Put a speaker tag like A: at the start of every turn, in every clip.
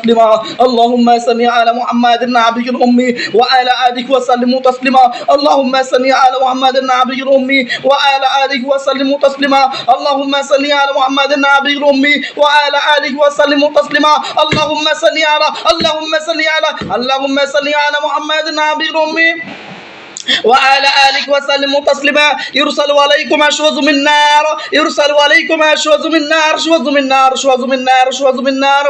A: تسليما اللهم صل على محمد النبي الأمي وعلى آله وسلم تسليما اللهم صل على محمد النبي الأمي وعلى آله وسلم تسليما اللهم صل على محمد النبي الأمي وعلى آله وسلم تسليما اللهم صل على محمد النبي الأمي وعلى آله وسلم تسليما يرسل عليكم أشواظ من نار يرسل عليكم أشواظ من نار شواظ من نار شواظ من نار شواظ من نار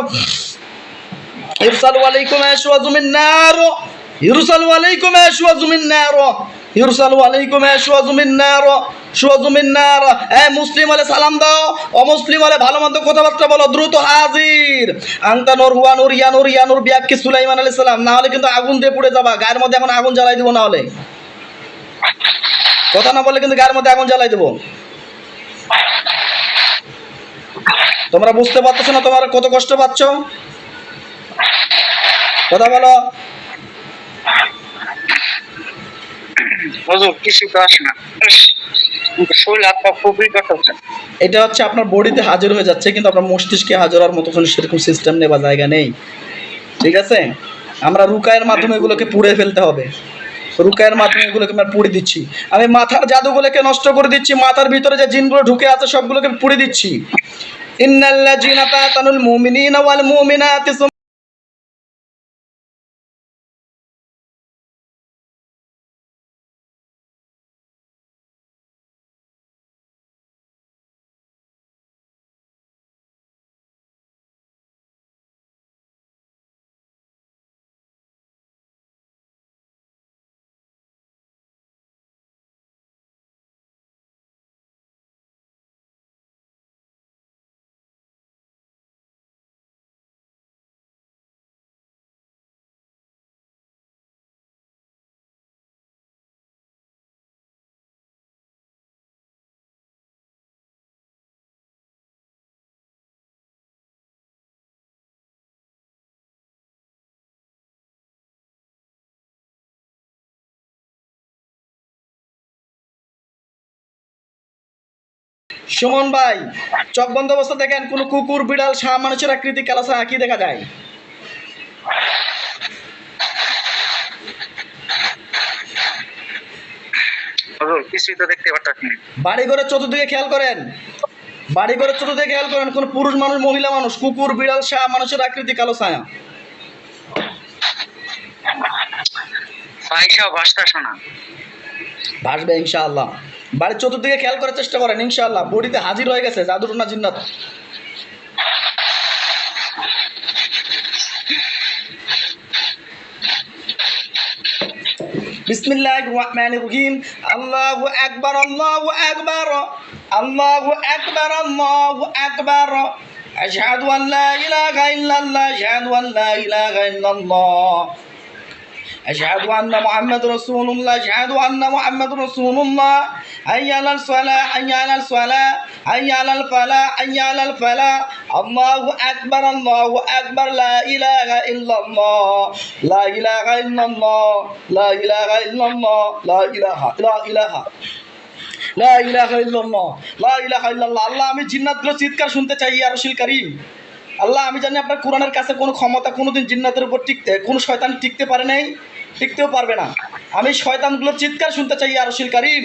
A: يرسل عليكم أشواظ من نار يرسل عليكم أشواظ من نار يرسل عليكم أشواظ من نار شواظ من نار এ মুসলিম হলে সালাম দাও অমুসলিম হলে ভালো মন্দ কথাবার্তা বলো দ্রুত হাজির আনতা নূর হুয়া নূর ইয়া নূর ইয়া নূর বিয়াক্কি সুলাইমান আলাইহিস সালাম না হলে কিন্তু আগুন দিয়ে পুড়ে যাবা গায়ের মধ্যে এখন আগুন জ্বালাই দিব না হলে কথা না বললে কিন্তু গায়ের মধ্যে আগুন জ্বালাই দেব তোমরা বুঝতে পারছো না তোমরা কত কষ্ট পাচ্ছ কথা বলো
B: হুজুর কিছু তো আসে না শরীর হাত পা খুবই ব্যথা হচ্ছে
A: এটা হচ্ছে আপনার বডিতে হাজির হয়ে যাচ্ছে কিন্তু আপনার মস্তিষ্কে হাজির হওয়ার মতো কোনো সেরকম সিস্টেম নেই বা জায়গা নেই ঠিক আছে আমরা রুকায়ের মাধ্যমে এগুলোকে পুড়ে ফেলতে হবে রুকায়ের মাধ্যমে এগুলোকে আমরা পুড়ে দিচ্ছি আমি মাথার জাদুগুলোকে নষ্ট করে দিচ্ছি মাথার ভিতরে যে জিনগুলো ঢুকে আছে সবগুলোকে পুড়ে দিচ্ছি ইন্নাল্লাযীনা ফাতানুল মুমিনিনা ওয়াল মুমিনাতি সুমন ভাই চোখ বন্ধ অবস্থা দেখেন কোন কুকুর বিড়াল সাপ মানুষের আকৃতি কালাসা কি দেখা যায়
B: হুজুর কিছুই তো দেখতে পাচ্ছি না
A: বাড়ি ঘরের চতুর্দিকে খেয়াল করেন বাড়ি ঘরের চতুর্দিকে খেয়াল করেন কোন পুরুষ মানুষ মহিলা মানুষ কুকুর বিড়াল সাপ মানুষের আকৃতি কালো ছায়া
B: পয়সা ভাসতাছে না
A: ভাসবে ইনশাআল্লাহ বাড়ির চতুর্দিকে খেয়াল করার চেষ্টা করেন ইনশাআল্লাহ বডিতে হাজির হয়ে গেছে জাদুটনা জিন্নাত বিসমিল্লাহির রহমানির রহিম আল্লাহু আকবার আল্লাহু আকবার আল্লাহু আকবার আল্লাহু আকবার আশহাদু আন লা ইলাহা ইল্লাল্লাহ আশহাদু আন লা ইলাহা ইল্লাল্লাহ أشهد أن محمد رسول الله أشهد أن محمد رسول الله حي على الصلاة حي على الصلاة حي على الفلاح حي على الفلاح الله أكبر لا إله إلا الله لا إله إلا الله لا إله إلا الله لا إله لا إله لا إله إلا الله لا إله إلا الله আল্লাহ আমি জিন্নাতগুলো চিৎকার শুনতে চাই ইয়া রাসূল করিম আল্লাহ আমি জানি আপনার কোরআনের কাছে কোনো ক্ষমতা কোনোদিন জিন্নাতের উপর টিকতে কোনো শয়তান টিকতে পারে নাই টিকতেও পারবে না আমি শয়তানগুলোর চিৎকার শুনতে চাই ইয়া রাসূল করিম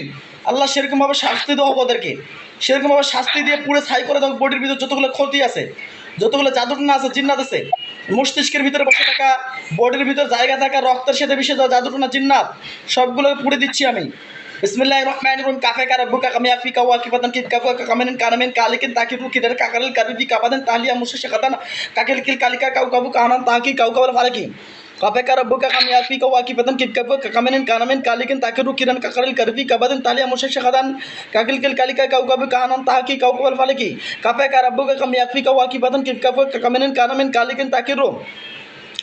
A: আল্লাহ সেরকমভাবে শাস্তি দাও ওদেরকে সেরকমভাবে শাস্তি দিয়ে পুরো ছাই করে দাও বডির ভিতরে যতগুলো ক্ষতি আছে যতগুলো জাদুটনা আছে জিন্নাত আছে মস্তিষ্কের ভিতরে বসে থাকা বডির ভিতরে জায়গা থাকা রক্তের সাথে মিশে যাওয়া জাদুটনা জিন্নাত সবগুলোকে পুড়ে দিচ্ছি আমি বিসমিল্লাহির রহমানির রহিম কাফে কারাব্বুকা কামিয়া ফিকা ওয়া কিফাতান কিত কাফা কামেন কানামেন কালিকিন তাকিরু কিদার কাকারিল কারিবি কাবাদান তাহলিয়া মুশাশাকাতান কাকিল কিল কালিকা কাউকাবু কানান তাকি কাউকাবল ফালাকি কাফে কারাব্বুকা কামিয়া ফিকা ওয়া কিফাতান কিত কাফা কামেন কানামেন কালিকিন তাকিরু কিদান কাকারিল কারিবি কাবাদান তাহলিয়া মুশাশাকাতান কাকিল কিল কালিকা কাউকাবু কানান তাকি কাউকাবল ফালাকি কাফে কারাব্বুকা কামিয়া ফিকা ওয়া কিফাতান কিত কাফা কামেন কানামেন কালিকিন তাকিরু